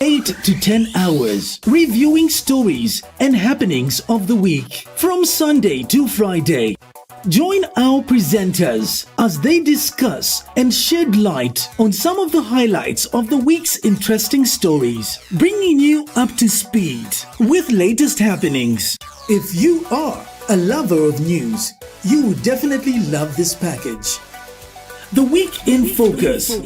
8 to 10 hours, reviewing stories and happenings of the week from Sunday to Friday. Join our presenters as they discuss and shed light on some of the highlights of the week's interesting stories, bringing you up to speed with latest happenings. If you are a lover of news, you will definitely love this package. The Week in Focus.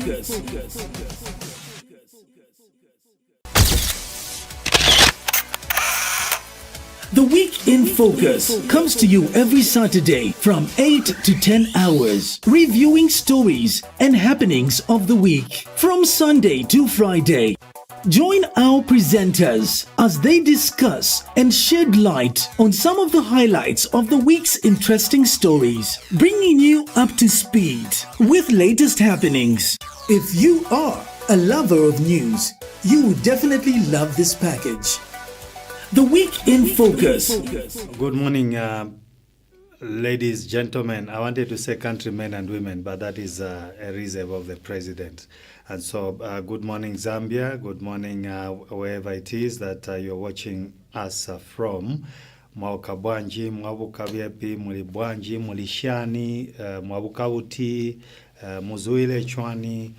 The Week in Focus comes to you every Saturday from 8 to 10 hours, reviewing stories and happenings of the week from Sunday to Friday. Join our presenters as they discuss and shed light on some of the highlights of the week's interesting stories, bringing you up to speed with latest happenings. If you are a lover of news, you will definitely love this package. The Week in Focus. Good morning, ladies, gentlemen. I wanted to say countrymen and women, but that is a reserve of the president. And so, good morning, Zambia. Good morning, wherever it is that you're watching us from. Mwauka bwanji, mwabuka vyepi, muli bwanji, muli shani, mwabuka uti, muzuile chwani.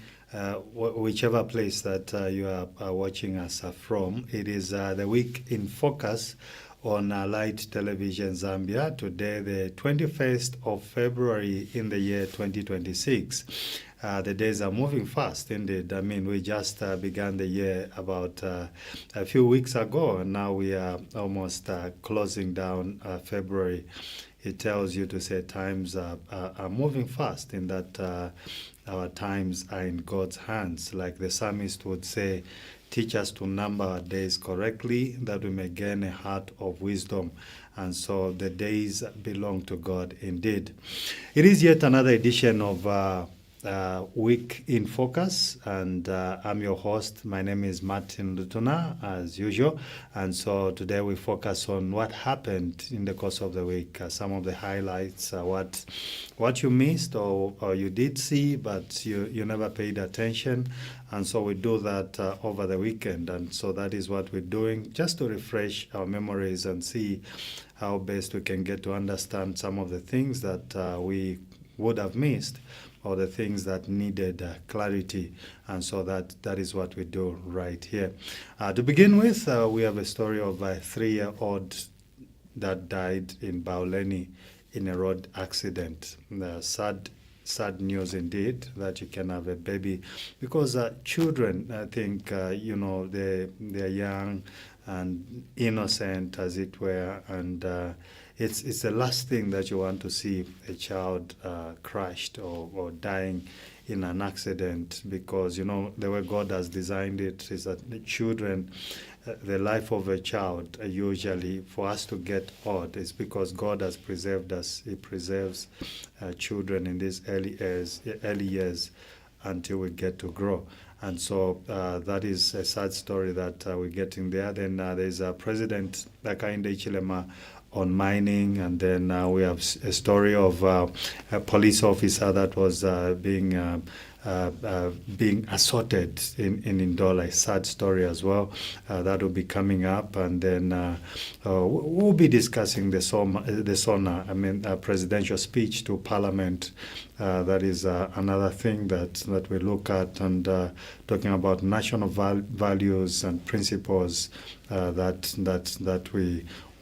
Whichever place that you are watching us from. It is the Week in Focus on Light Television Zambia. Today, the 21st of February in the year 2026. The days are moving fast indeed. I mean, we just began the year about a few weeks ago, and now we are almost closing down February. It tells you to say times are moving fast, in that our times are in God's hands. Like the psalmist would say, teach us to number our days correctly, that we may gain a heart of wisdom. And so the days belong to God indeed. It is yet another edition of Week in Focus, and I'm your host. My name is Martin Lutuna, as usual, and so today we focus on what happened in the course of the week, some of the highlights, what you missed or you did see but you never paid attention, and so we do that over the weekend, and so that is what we're doing, just to refresh our memories and see how best we can get to understand some of the things that we would have missed, or the things that needed clarity. And so that is what we do right here. To begin with, we have a story of a 3-year-old that died in Bauleni in a road accident. Sad news indeed, that you can have a baby, because children, I think, they're young and innocent, as it were, and it's the last thing that you want to see, a child crushed or dying in an accident, because, the way God has designed it is that the children, the life of a child, usually for us to get old, is because God has preserved us. He preserves children in these early years until we get to grow. And so that is a sad story that we're getting there. Then there's President Hakainde Hichilema on mining, and then we have a story of a police officer that was being assaulted in Ndola. A sad story as well. That will be coming up, and then we'll be discussing the SONA, presidential speech to Parliament. That is another thing that we look at, and talking about national values and principles that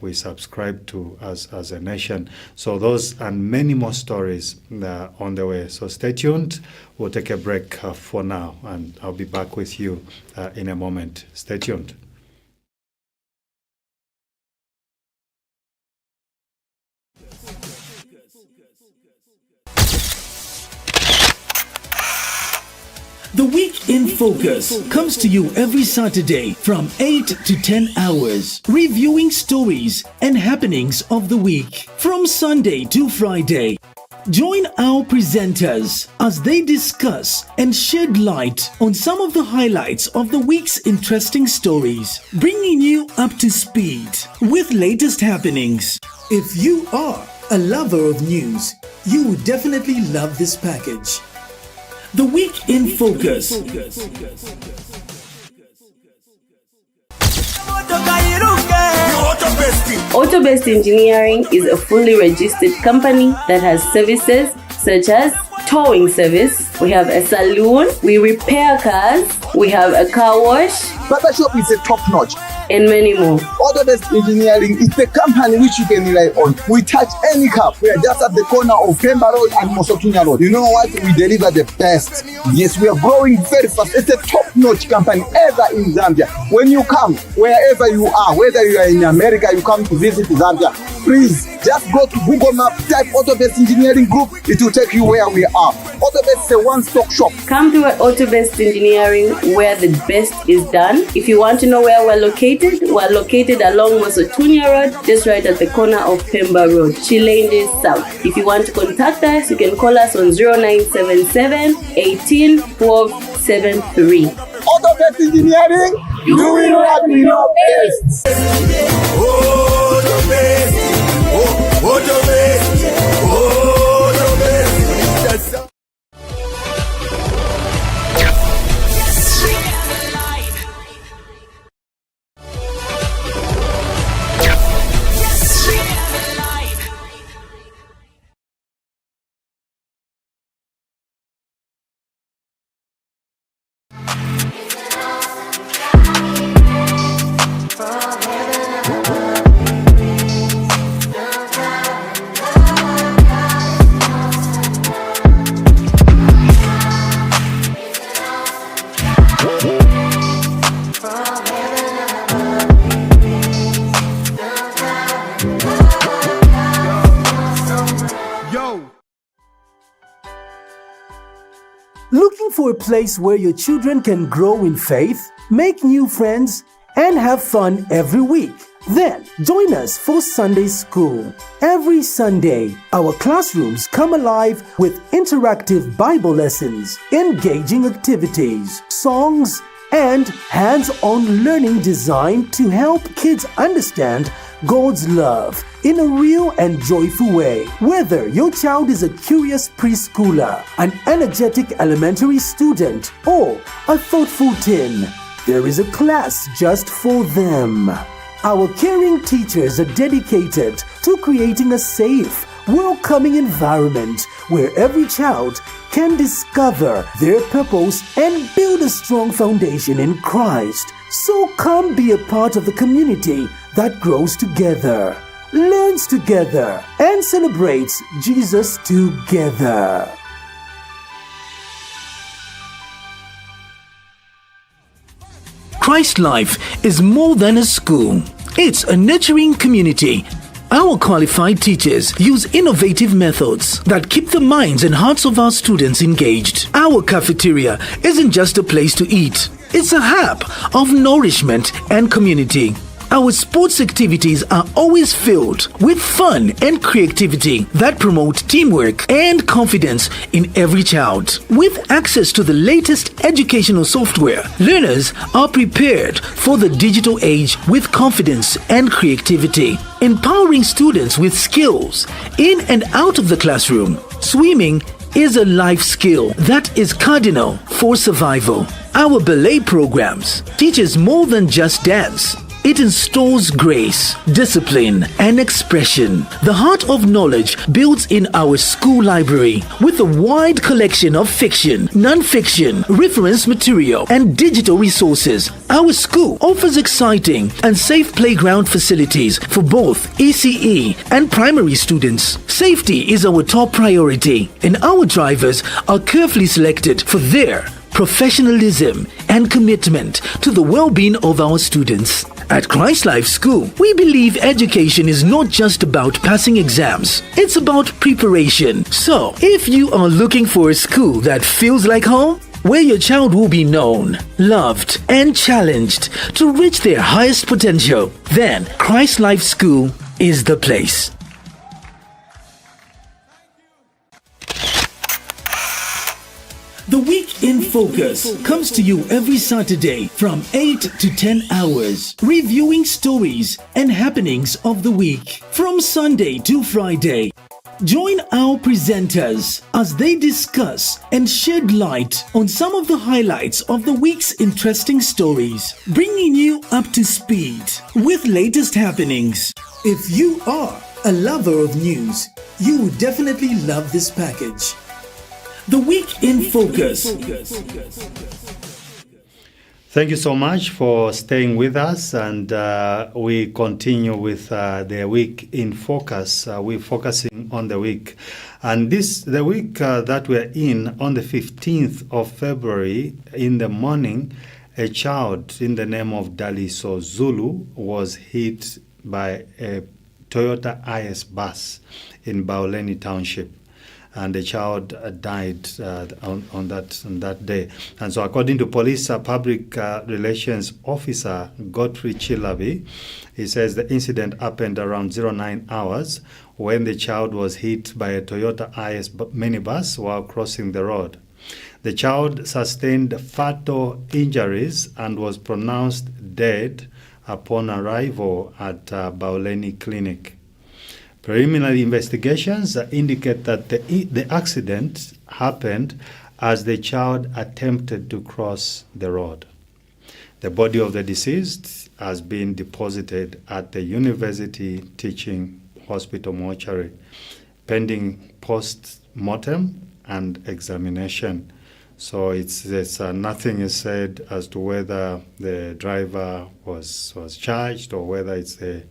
we subscribe to as a nation. So those and many more stories on the way. So stay tuned. We'll take a break for now, and I'll be back with you in a moment. Stay tuned. The Week in Focus comes to you every Saturday from 8 to 10 hours, reviewing stories and happenings of the week from Sunday to Friday. Join our presenters as they discuss and shed light on some of the highlights of the week's interesting stories, bringing you up to speed with latest happenings. If you are a lover of news, you will definitely love this package. The Week in Focus. Auto-Based Engineering is a fully registered company that has services such as towing service, we have a saloon, we repair cars, we have a car wash. Barbershop is a top-notch. And many more. Auto-Based Engineering is the company which you can rely on. We touch any car. We are just at the corner of Pemba Road and Mosotunya Road. You know what? We deliver the best. Yes, we are growing very fast. It's a top-notch company ever in Zambia. When you come, wherever you are, whether you are in America, you come to visit Zambia, please just go to Google Map, type Auto-Based Engineering Group. It will take you where we are. Auto-Based is a one-stop shop. Come to Auto-Based Engineering where the best is done. If you want to know where we're located along Mosotunya Road, just right at the corner of Pemba Road, Chilende South. If you want to contact us, you can call us on 0977 18 12 73. Auto-Based Engineering, doing what we know best. Auto-Based, Auto-Based, Auto-Based. Looking for a place where your children can grow in faith, make new friends, and have fun every week? Then join us for Sunday School. Every Sunday, our classrooms come alive with interactive Bible lessons, engaging activities, songs, and hands-on learning designed to help kids understand God's love in a real and joyful way. Whether your child is a curious preschooler, an energetic elementary student, or a thoughtful teen, there is a class just for them. Our caring teachers are dedicated to creating a safe, welcoming environment where every child can discover their purpose and build a strong foundation in Christ. So come be a part of the community that grows together, learns together, and celebrates Jesus together. Christ Life is more than a school. It's a nurturing community. Our qualified teachers use innovative methods that keep the minds and hearts of our students engaged. Our cafeteria isn't just a place to eat. It's a hub of nourishment and community. Our sports activities are always filled with fun and creativity that promote teamwork and confidence in every child. With access to the latest educational software, learners are prepared for the digital age with confidence and creativity, empowering students with skills in and out of the classroom. Swimming is a life skill that is cardinal for survival. Our ballet programs teaches more than just dance. It installs grace, discipline, and expression. The heart of knowledge builds in our school library with a wide collection of fiction, non-fiction, reference material, and digital resources. Our school offers exciting and safe playground facilities for both ECE and primary students. Safety is our top priority, and our drivers are carefully selected for their professionalism and commitment to the well-being of our students. At Christ Life School, we believe education is not just about passing exams. It's about preparation. So, if you are looking for a school that feels like home, where your child will be known, loved, and challenged to reach their highest potential, then Christ Life School is the place. The Week in Focus comes to you every Saturday from 8 to 10 hours, reviewing stories and happenings of the week from Sunday to Friday. Join our presenters as they discuss and shed light on some of the highlights of the week's interesting stories, bringing you up to speed with latest happenings. If you are a lover of news, you will definitely love this package. The Week in Focus. Thank you so much for staying with us, and we continue with the Week in Focus. We're focusing on the week, and the week that we're in, on the 15th of February in the morning, a child in the name of Daliso Zulu was hit by a Toyota IS bus in Bauleni Township, and the child died on that day. And so according to police public relations officer Godfrey Chilabi, he says the incident happened around 09 hours when the child was hit by a Toyota IS minibus while crossing the road. The child sustained fatal injuries and was pronounced dead upon arrival at Bauleni Clinic. Preliminary investigations indicate that the accident happened as the child attempted to cross the road. The body of the deceased has been deposited at the University Teaching Hospital mortuary, pending post-mortem and examination. So it's nothing is said as to whether the driver was charged or whether it's the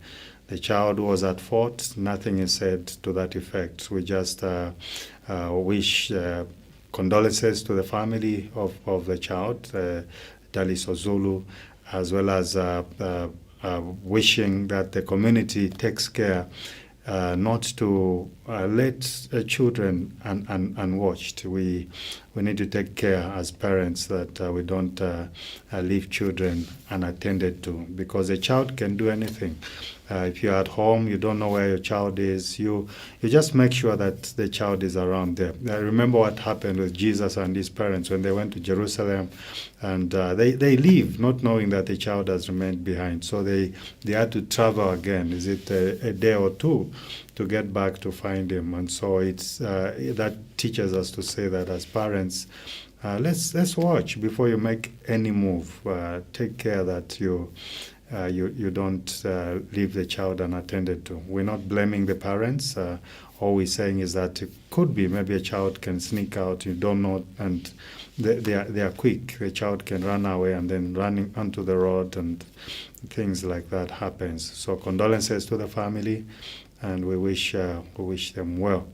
child was at fault. Nothing is said to that effect. We just wish condolences to the family of the child, Daliso Zulu, as well as wishing that the community takes care not to let children unwatched. We need to take care as parents that we don't leave children unattended to, because a child can do anything. If you're at home, you don't know where your child is, you just make sure that the child is around there. I remember what happened with Jesus and his parents when they went to Jerusalem, and they leave not knowing that the child has remained behind. So they had to travel again. Is it a day or two to get back to find him? And so it's that teaches us to say that as parents, let's watch before you make any move. Take care that you don't leave the child unattended to. We're not blaming the parents. All we're saying is that it could be maybe a child can sneak out, you don't know, and they are quick. The child can run away and then running onto the road, and things like that happens. So condolences to the family, and we wish them well.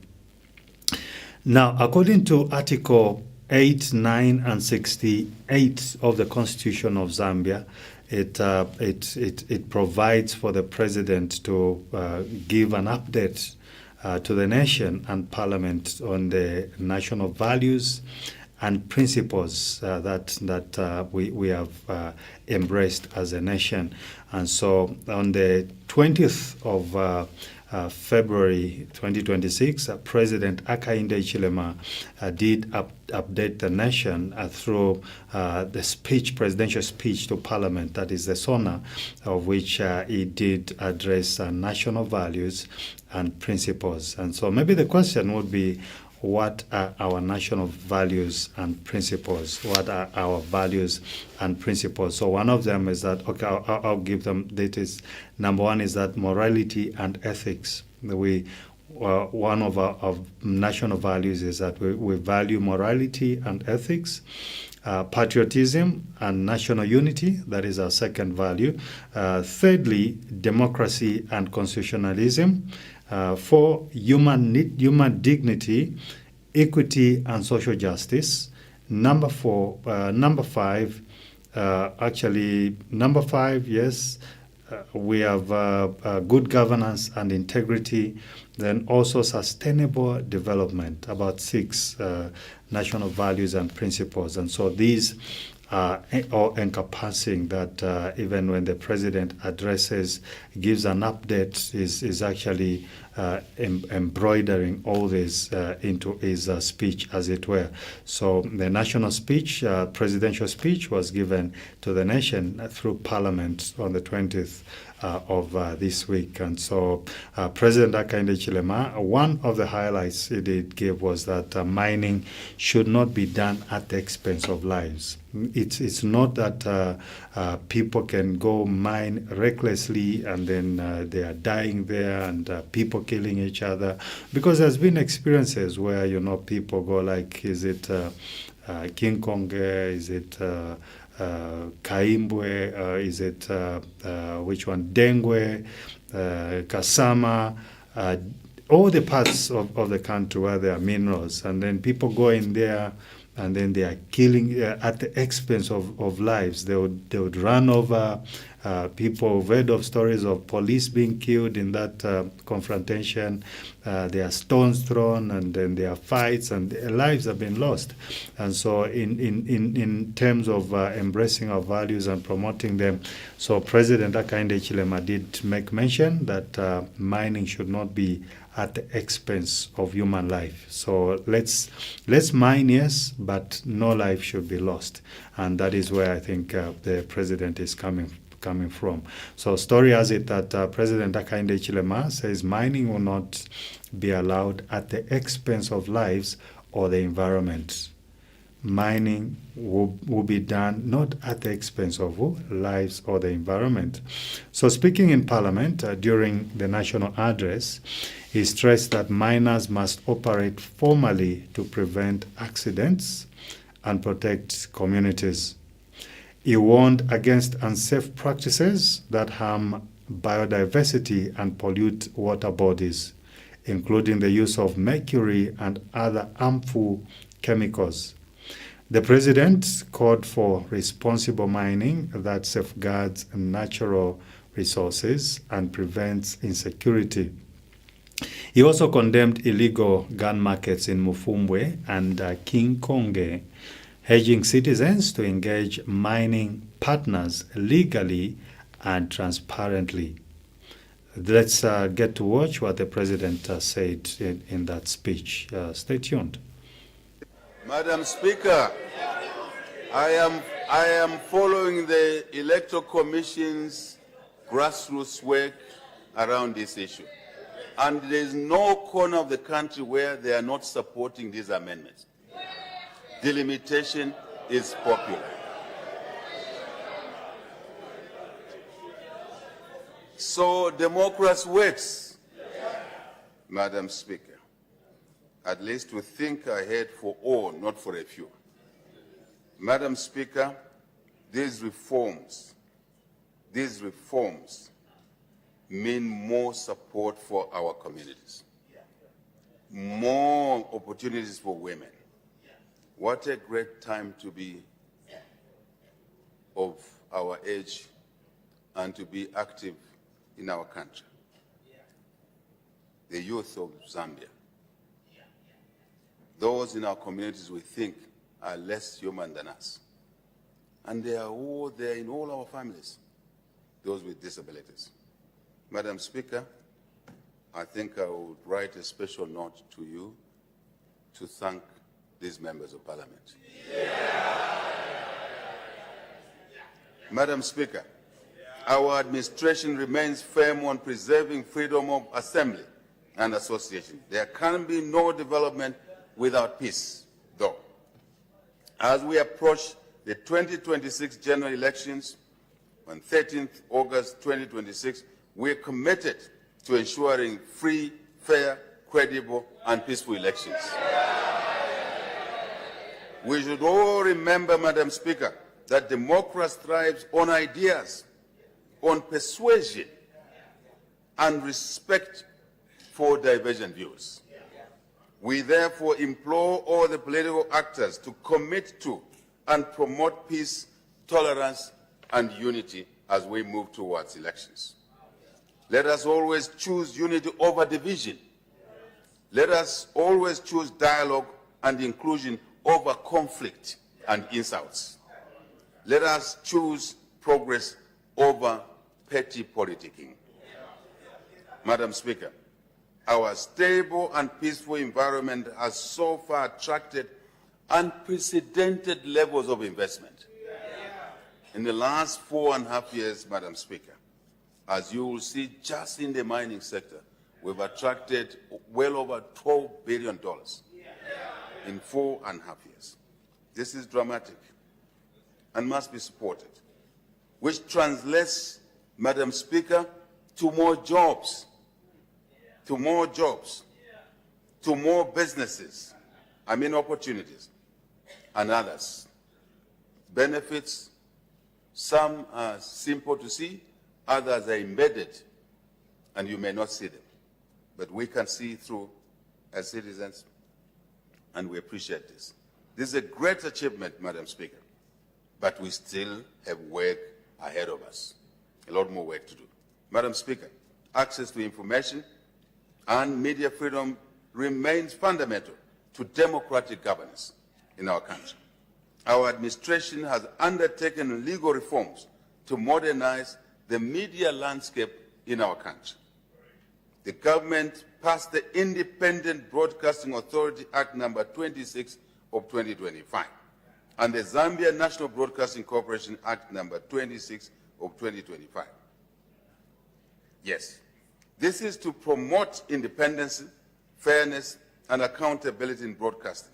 Now, according to Article 8, 9, and 68 of the Constitution of Zambia, it provides for the president to give an update to the nation and parliament on the national values and principles that we have embraced as a nation. And so on the 20th of February 2026, President Hakainde Hichilema did update the nation through the presidential speech to Parliament, that is the SONA, of which he did address national values and principles. And so maybe the question would be, what are our national values and principles? What are our values and principles? So one of them is that, okay, I'll give them details. Number one is that morality and ethics. One of our national values is that we value morality and ethics. Patriotism and national unity, that is our second value. Thirdly, democracy and constitutionalism. 4, human dignity, equity, and social justice. Number 5, yes, we have good governance and integrity. Then also sustainable development, about 6 national values and principles. And so these or encompassing that even when the president gives an update, is actually embroidering all this into his speech, as it were. So the national speech, presidential speech, was given to the nation through Parliament on the 20th of this week. And so President Hakainde Hichilema, one of the highlights he did give was that mining should not be done at the expense of lives. It's not that people can go mine recklessly and then they are dying there and people killing each other, because there's been experiences where, you know, people go like, is it King Kong, is it Kaimbwe, is it which one, Dengwe, Kasama, all the parts of the country where there are minerals, and then people go in there and then they are killing at the expense of lives. They would run over people. We've heard of stories of police being killed in that confrontation. There are stones thrown, and then there are fights, and lives have been lost. And so in terms of embracing our values and promoting them, so President Hakainde Hichilema did make mention that mining should not be at the expense of human life. So let's mine, yes, but no life should be lost. And that is where I think the president is coming from. So story has it that President Hakainde Hichilema says mining will not be allowed at the expense of lives or the environment. Mining will be done not at the expense of lives or the environment. So speaking in Parliament during the national address, he stressed that miners must operate formally to prevent accidents and protect communities. He warned against unsafe practices that harm biodiversity and pollute water bodies, including the use of mercury and other harmful chemicals. The president called for responsible mining that safeguards natural resources and prevents insecurity. He also condemned illegal gun markets in Mufumbwe and King Konge, urging citizens to engage mining partners legally and transparently. Let's get to watch what the president said in that speech. Stay tuned. Madam Speaker, I am following the Electoral Commission's grassroots work around this issue. And there is no corner of the country where they are not supporting these amendments. Delimitation is popular. So democracy works, Madam Speaker. At least we think ahead for all, not for a few. Madam Speaker, these reforms mean more support for our communities, more opportunities for women. What a great time to be of our age and to be active in our country. The youth of Zambia, those in our communities we think are less human than us. And they are all there in all our families, those with disabilities. Madam Speaker, I think I would write a special note to you to thank these members of Parliament. Madam Speaker, our administration remains firm on preserving freedom of assembly and association. There can be no development without peace, though. As we approach the 2026 general elections on 13th August 2026, we are committed to ensuring free, fair, credible, and peaceful elections. We should all remember, Madam Speaker, that democracy thrives on ideas, on persuasion, and respect for divergent views. We therefore implore all the political actors to commit to and promote peace, tolerance, and unity as we move towards elections. Let us always choose unity over division. Let us always choose dialogue and inclusion over conflict and insults. Let us choose progress over petty politicking. Madam Speaker, our stable and peaceful environment has so far attracted unprecedented levels of investment. In the last 4.5 years, Madam Speaker, as you will see just in the mining sector, we've attracted well over $12 billion in 4.5 years. This is dramatic and must be supported, which translates, Madam Speaker, to more jobs, to more businesses, opportunities, and others. Benefits, some are simple to see, others are embedded, and you may not see them. But we can see through as citizens, and we appreciate this. This is a great achievement, Madam Speaker, but we still have work ahead of us, a lot more work to do. Madam Speaker, access to information and media freedom remains fundamental to democratic governance in our country. Our administration has undertaken legal reforms to modernize the media landscape in our country. The government passed the Independent Broadcasting Authority Act number 26 of 2025 and the Zambia National Broadcasting Corporation Act number 26 of 2025. Yes, this is to promote independence, fairness, and accountability in broadcasting,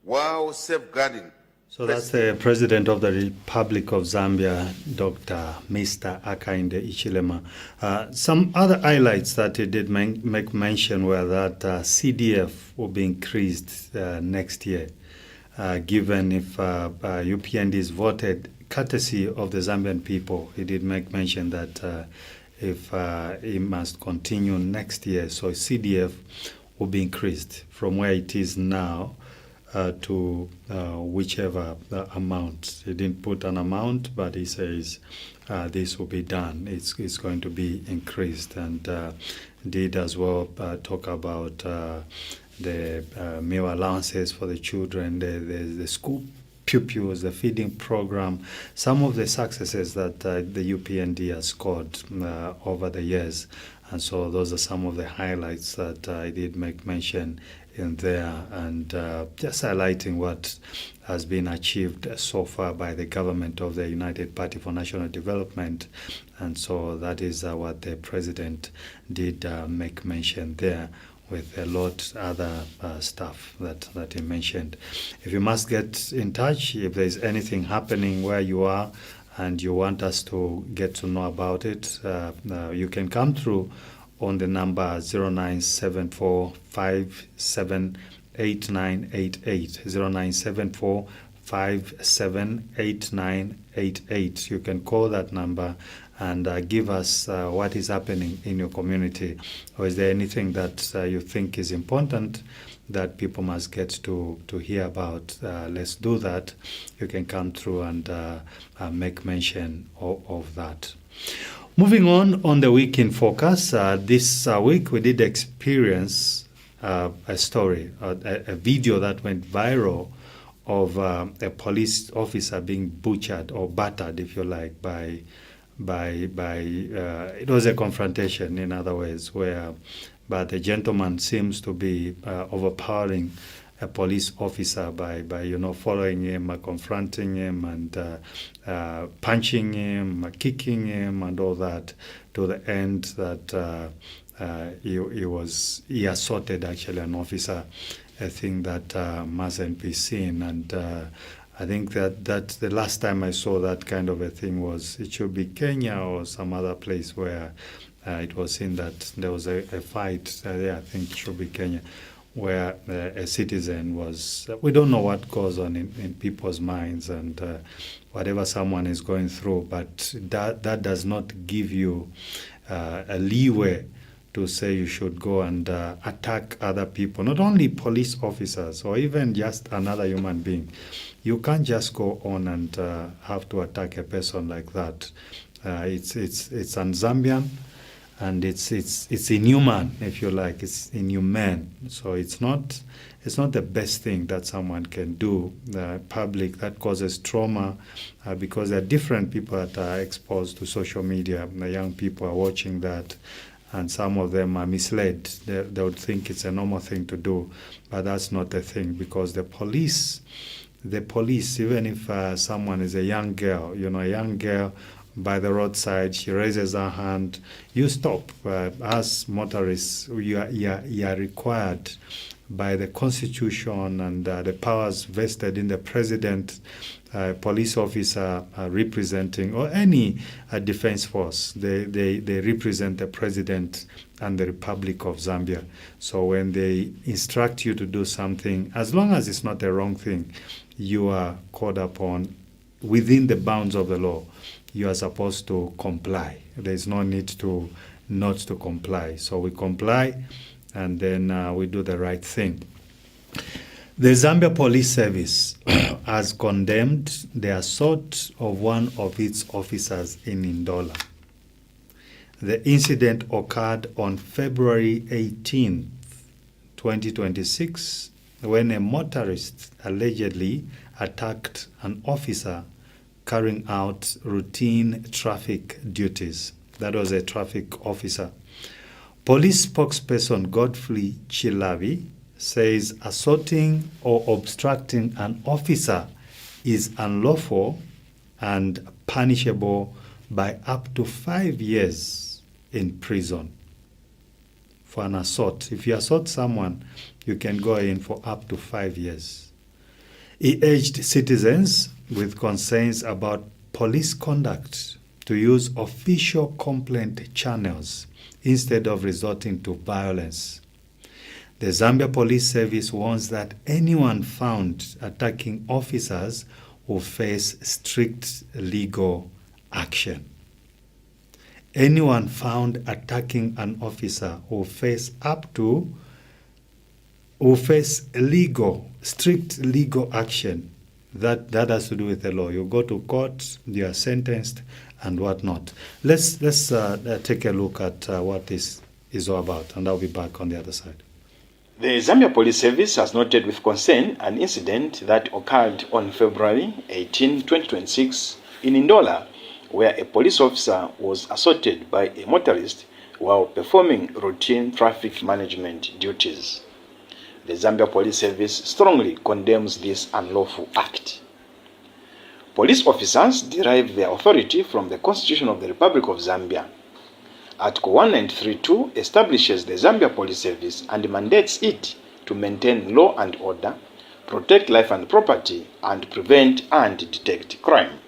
while safeguarding. So that's the President of the Republic of Zambia, Dr. Mr. Hakainde Hichilema. Some other highlights that he did make mention were that CDF will be increased next year, given if UPND is voted courtesy of the Zambian people. He did make mention that if it must continue next year, so CDF will be increased from where it is now to whichever amount. He didn't put an amount, but he says this will be done. It's going to be increased, and did as well talk about the meal allowances for the children, the school pupils, the feeding program, some of the successes that the UPND has scored over the years. And so those are some of the highlights that I did make mention in there, and just highlighting what has been achieved so far by the government of the United Party for National Development. And so that is what the President did make mention there, with a lot other stuff that he mentioned. If you must get in touch, if there's anything happening where you are and you want us to get to know about it, you can come through on the number 0974578988, 0974578988. You can call that number and give us what is happening in your community, or is there anything that you think is important that people must get to hear about. Let's do that. You can come through and make mention of that. Moving on the week in focus, this week we did experience a story, a video that went viral of a police officer being butchered or battered, if you like, by it was a confrontation, in other words, but the gentleman seems to be overpowering a police officer by following him, confronting him, and punching him, kicking him, and all that, to the end that he assaulted actually an officer, a thing that mustn't be seen. And I think that the last time I saw that kind of a thing was, it should be Kenya or some other place where it was seen that there was a fight there. I think it should be Kenya, where a citizen was, we don't know what goes on in people's minds and whatever someone is going through, but that does not give you a leeway to say you should go and attack other people, not only police officers or even just another human being. You can't just go on and have to attack a person like that. It's un-Zambian, and it's inhuman, if you like. It's inhumane. So it's not the best thing that someone can do. The public, that causes trauma, because there are different people that are exposed to social media. The young people are watching that, and some of them are misled. They would think it's a normal thing to do, but that's not the thing, because the police, even if someone is a young girl, a young girl by the roadside, she raises her hand, you stop. As motorists, you are required by the Constitution and the powers vested in the President, police officer representing, or any defense force, they represent the President and the Republic of Zambia. So when they instruct you to do something, as long as it's not a wrong thing, you are called upon within the bounds of the law. You are supposed to comply. There is no need to not to comply. So we comply, and then we do the right thing. The Zambia Police Service has condemned the assault of one of its officers in Ndola. The incident occurred on February 18th, 2026, when a motorist allegedly attacked an officer carrying out routine traffic duties. That was a traffic officer. Police spokesperson Godfrey Chilavi says assaulting or obstructing an officer is unlawful and punishable by up to 5 years in prison. For an assault, if you assault someone, you can go in for up to 5 years. He urged citizens with concerns about police conduct to use official complaint channels instead of resorting to violence. The Zambia Police Service warns that anyone found attacking officers will face strict legal action. Anyone found attacking an officer will face strict legal action. That has to do with the law. You go to court, you are sentenced, and whatnot. Let's take a look at what this is all about, and I'll be back on the other side. The Zambia Police Service has noted with concern an incident that occurred on February 18, 2026 in Ndola, where a police officer was assaulted by a motorist while performing routine traffic management duties. The Zambia Police Service strongly condemns this unlawful act. Police officers derive their authority from the Constitution of the Republic of Zambia. Article 1932 establishes the Zambia Police Service and mandates it to maintain law and order, protect life and property, and prevent and detect crime.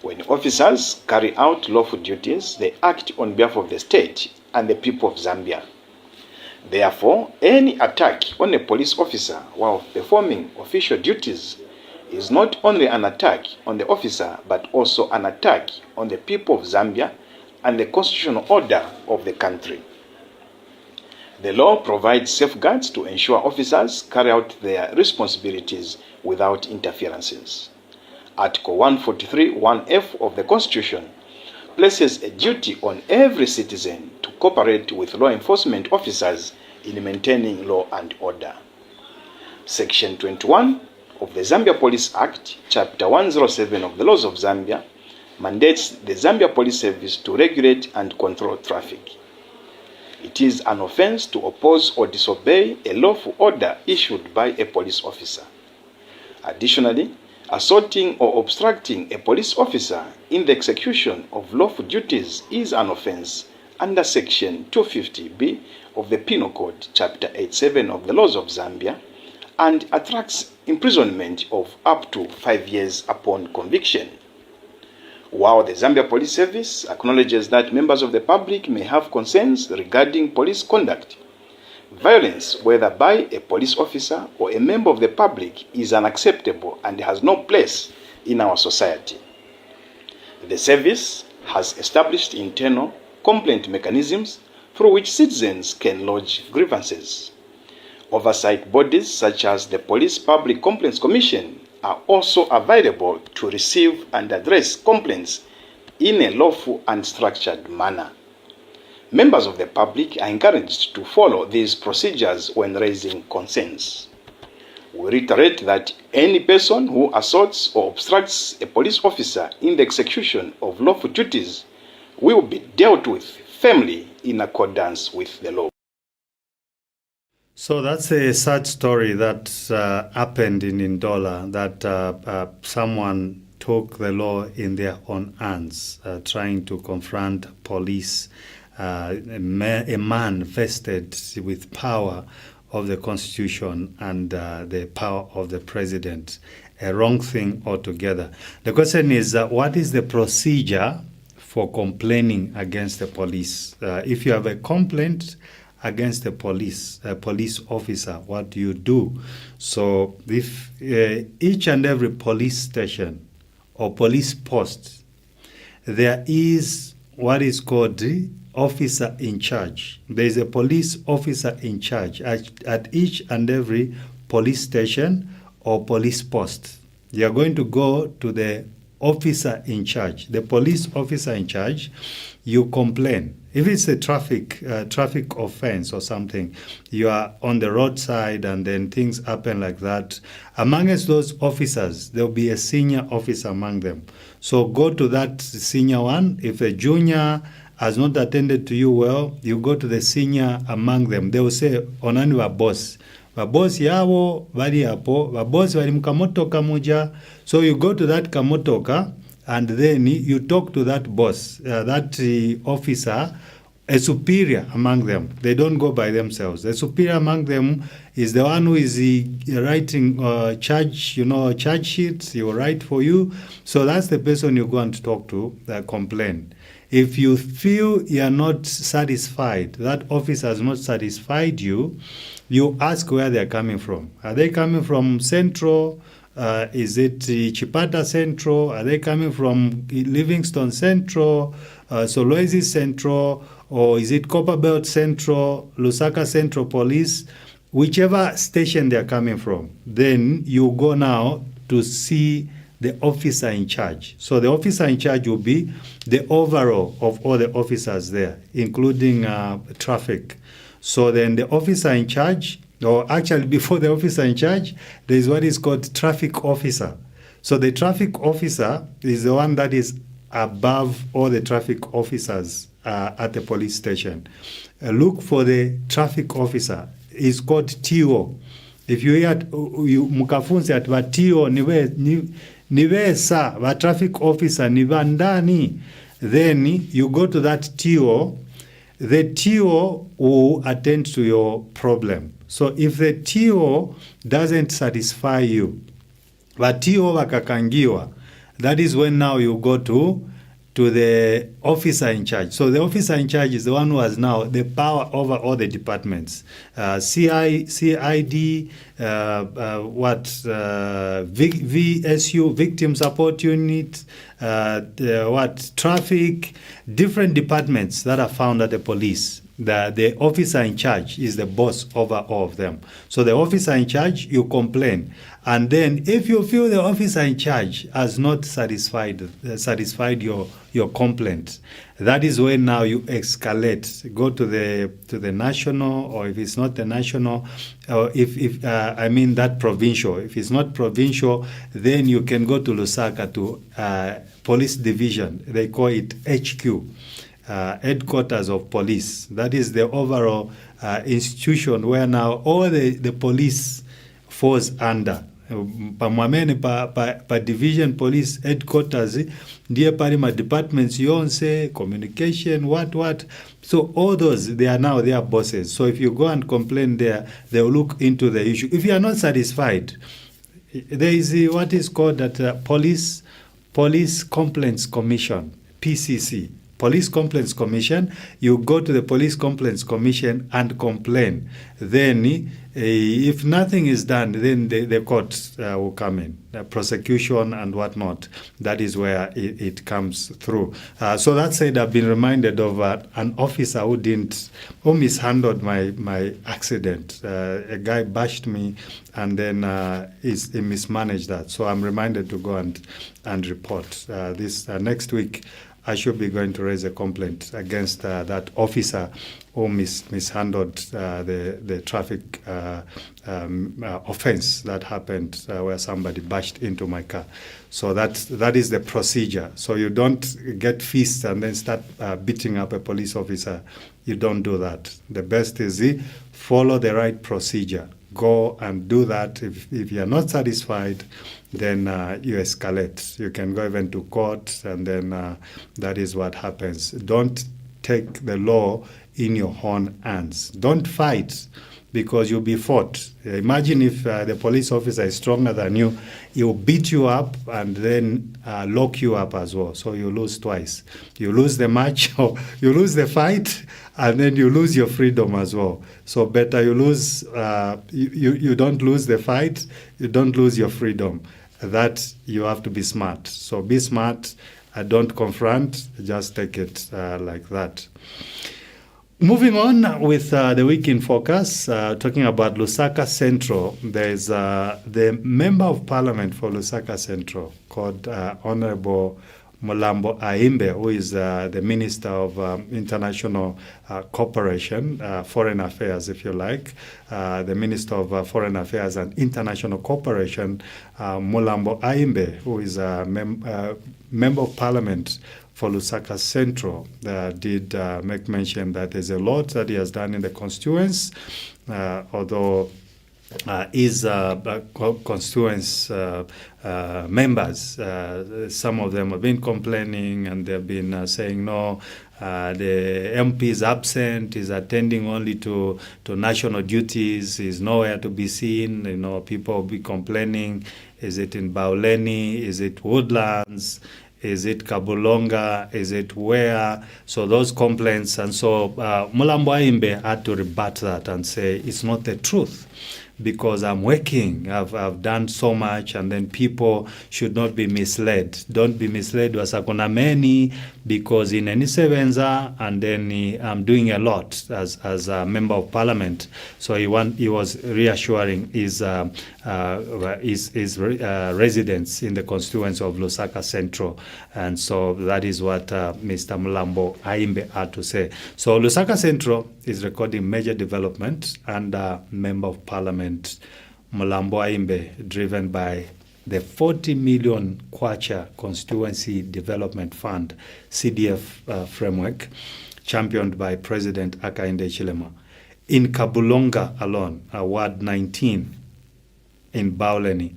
When officers carry out lawful duties, they act on behalf of the state and the people of Zambia. Therefore, any attack on a police officer while performing official duties is not only an attack on the officer, but also an attack on the people of Zambia and the constitutional order of the country. The law provides safeguards to ensure officers carry out their responsibilities without interferences. Article 143(1)(f) of the Constitution places a duty on every citizen to cooperate with law enforcement officers in maintaining law and order. Section 21 of the Zambia Police Act, Chapter 107 of the Laws of Zambia, mandates the Zambia Police Service to regulate and control traffic. It is an offense to oppose or disobey a lawful order issued by a police officer. Additionally, assaulting or obstructing a police officer in the execution of lawful duties is an offense under Section 250B of the Penal Code, Chapter 87 of the Laws of Zambia, and attracts imprisonment of up to 5 years upon conviction. While the Zambia Police Service acknowledges that members of the public may have concerns regarding police conduct, violence, whether by a police officer or a member of the public, is unacceptable and has no place in our society. The service has established internal complaint mechanisms through which citizens can lodge grievances. Oversight bodies such as the Police Public Complaints Commission are also available to receive and address complaints in a lawful and structured manner. Members of the public are encouraged to follow these procedures when raising concerns. We reiterate that any person who assaults or obstructs a police officer in the execution of lawful duties will be dealt with firmly in accordance with the law. So that's a sad story that happened in Ndola, that someone took the law in their own hands, trying to confront police, a man vested with power of the Constitution and the power of the President. A wrong thing altogether. The question is, what is the procedure for complaining against the police? If you have a complaint against a police officer, what do you do? So if each and every police station or police post, there is what is called officer in charge. There is a police officer in charge at each and every police station or police post. You are going to go to the officer in charge, the police officer in charge. You complain. If it's a traffic offense or something, you are on the roadside and then things happen like that. Amongst those officers, there will be a senior officer among them. So go to that senior one. If a junior has not attended to you well, you go to the senior among them. They will say, onani wa boss. Wa boss yao bali hapo, wa boss wali mkamotoka moja. So you go to that kamotoka and then you talk to that boss, that officer, a superior among them. They don't go by themselves. The superior among them is the one who is writing charge sheets. He will write for you. So that's the person you go and talk to, complain. If you feel you are not satisfied, that officer has not satisfied you, you ask where they are coming from. Are they coming from Central? Is it Chipata Central? Are they coming from Livingston Central, Solwezi Central, or is it Copperbelt Central, Lusaka Central Police? Whichever station they are coming from, then you go now to see the officer in charge. So the officer in charge will be the overall of all the officers there, including traffic. So then the officer in charge, or actually before the officer in charge, there is what is called traffic officer. So the traffic officer is the one that is above all the traffic officers at the police station. Look for the traffic officer. It's called TO. If you hear mukafunzi at wa TO niwe sa wa traffic officer ni vandani, then you go to that TO. The TO will attend to your problem. So if the TO doesn't satisfy you, but TO wakakangiwa, that is when now you go to the officer in charge. So the officer in charge is the one who has now the power over all the departments. CID, VSU, Victim Support Unit, traffic, different departments that are found at the police. The officer in charge is the boss over all of them. So the officer in charge, you complain. And then if you feel the officer in charge has not satisfied your complaint, that is when now you escalate. Go to the national, or if it's not the national, or if that provincial. If it's not provincial, then you can go to Lusaka to police division. They call it HQ. Headquarters of police. That is the overall institution where now all the police falls under. Pamwamene pa division police headquarters, ndiye pale ma departments yonse, communication, what. So all those, they are now their bosses. So if you go and complain there, they will look into the issue. If you are not satisfied, there is what is called that Police Complaints Commission, PCC. Police Complaints Commission, you go to the Police Complaints Commission and complain. Then, if nothing is done, then the court will come in, prosecution and whatnot. That is where it comes through. So that said, I've been reminded of an officer who mishandled my accident. A guy bashed me, and then he mismanaged that. So I'm reminded to go and report this next week. I should be going to raise a complaint against that officer who mishandled the traffic offense that happened where somebody bashed into my car. So that is the procedure. So you don't get fists and then start beating up a police officer. You don't do that. The best is follow the right procedure. Go and do that. If you are not satisfied, then you escalate. You can go even to court, and then that is what happens. Don't take the law in your own hands. Don't fight, because you'll be fought. Imagine if the police officer is stronger than you, he'll beat you up and then lock you up as well. So you lose twice. You lose the match, or you lose the fight, and then you lose your freedom as well. So better you lose, you don't lose the fight, you don't lose your freedom. That you have to be smart. So be smart, don't confront, just take it like that. Moving on with the Week in Focus, talking about Lusaka Central, there's the Member of Parliament for Lusaka Central called Honorable Mulambo Aimbe, who is the Minister of International Cooperation, Foreign Affairs, if you like, the Minister of Foreign Affairs and International Cooperation, Mulambo Aimbe, who is a Member of Parliament for Lusaka Central, did make mention that there's a lot that he has done in the constituents, although his constituents members, some of them have been complaining, and they've been saying no, the MP is absent, is attending only to national duties, is nowhere to be seen. You know, people will be complaining, is it in Bauleni, is it Woodlands, is it Kabulonga? Is it where? So those complaints. And so Mulambo Aimbe had to rebut that and say it's not the truth, because I'm working, I've done so much, and then people should not be misled. Don't be misled wasakona many, because in any sevenza, and then I'm doing a lot as a member of parliament. So he was reassuring his residents in the constituency of Lusaka Central, and so that is what Mr. Mulambo Aimbe had to say. So Lusaka Central is recording major development, and member of parliament Mulambo Aimbe, driven by the 40 million Kwacha Constituency Development Fund, CDF framework, championed by President Hakainde Hichilema. In Kabulonga alone, Ward 19 in Bauleni,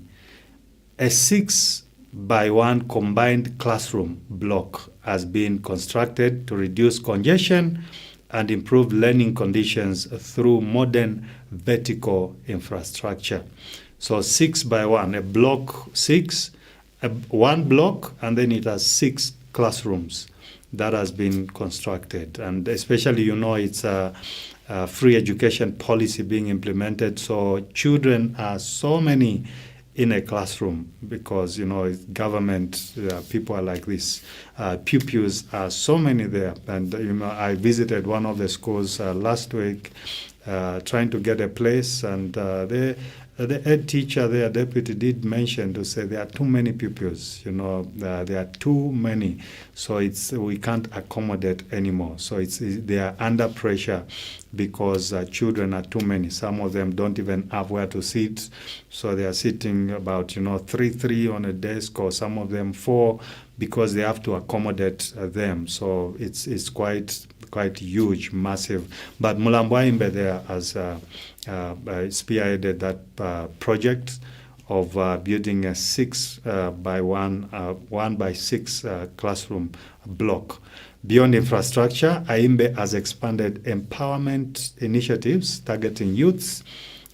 a 6-by-1 combined classroom block has been constructed to reduce congestion and improve learning conditions through modern vertical infrastructure. So 6-by-1, a block 6, one block, and then it has 6 classrooms that has been constructed. And especially, you know, it's a free education policy being implemented. So children are so many in a classroom, because, you know, government, people are like this. Pupils are so many there. And, you know, I visited one of the schools last week trying to get a place, and the head teacher there, deputy, did mention to say there are too many pupils, you know, there are too many, so we can't accommodate anymore. So they are under pressure because children are too many. Some of them don't even have where to sit, so they are sitting about, you know, 3 on a desk, or some of them 4, because they have to accommodate them. So it's quite huge, massive. But Mulambo Aimbe there has spearheaded that project of building a 1-by-6 classroom block. Beyond infrastructure, Aimbe has expanded empowerment initiatives targeting youths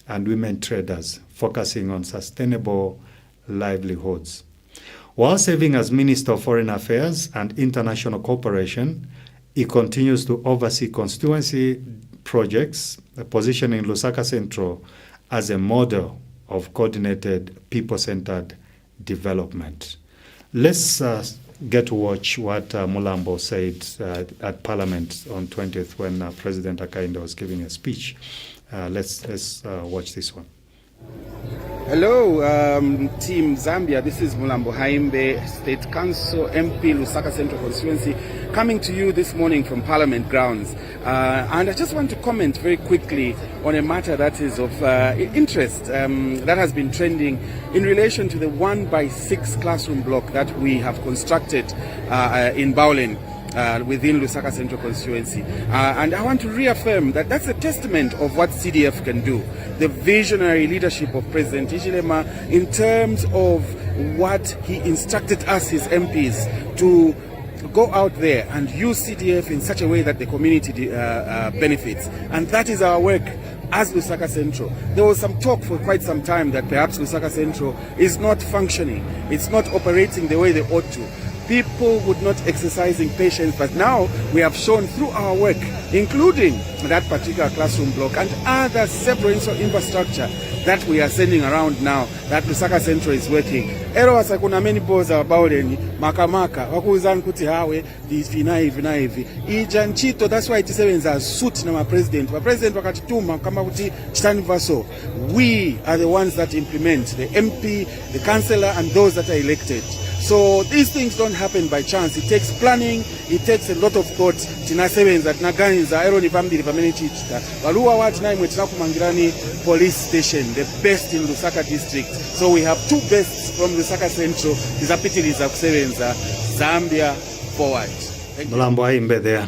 and women traders, focusing on sustainable livelihoods. While serving as Minister of Foreign Affairs and International Cooperation, he continues to oversee constituency projects, positioning Lusaka Central as a model of coordinated, people-centered development. Let's get to watch what Mulambo said at Parliament on 20th when President Hakainde was giving a speech. Let's watch this one. Hello, Team Zambia. This is Mulambo Haimbe, State Council MP, Lusaka Central Constituency, coming to you this morning from Parliament grounds. And I just want to comment very quickly on a matter that is of interest that has been trending in relation to the 1x6 classroom block that we have constructed in Baulen. Within Lusaka Central Constituency. And I want to reaffirm that that's a testament of what CDF can do. The visionary leadership of President Hichilema in terms of what he instructed us, his MPs, to go out there and use CDF in such a way that the community benefits. And that is our work as Lusaka Central. There was some talk for quite some time that perhaps Lusaka Central is not functioning. It's not operating the way they ought to. People would not exercising patience, but now we have shown through our work, including that particular classroom block and other several infrastructure that we are sending around now, that Lusaka Central is working. Ero wasa kuna many boys about any makamaka wakuzan kuti hawe vina hivi ija nchito. That's why itisebenza suit na president wakatituma kama kuti chitani vaso. We are the ones that implement, the MP, the councillor and those that are elected. So these things don't happen by chance. It takes planning, it takes a lot of thought. Tinasebenza tinaganiza ero ni pambiri pamene chichita waluwa wati na imwe tinakumangirani police station, the best in Lusaka district. So we have two bests from Lusaka Central. Tizapitiliza kusebenza. Zambia forward. Mulambo Haimbe there.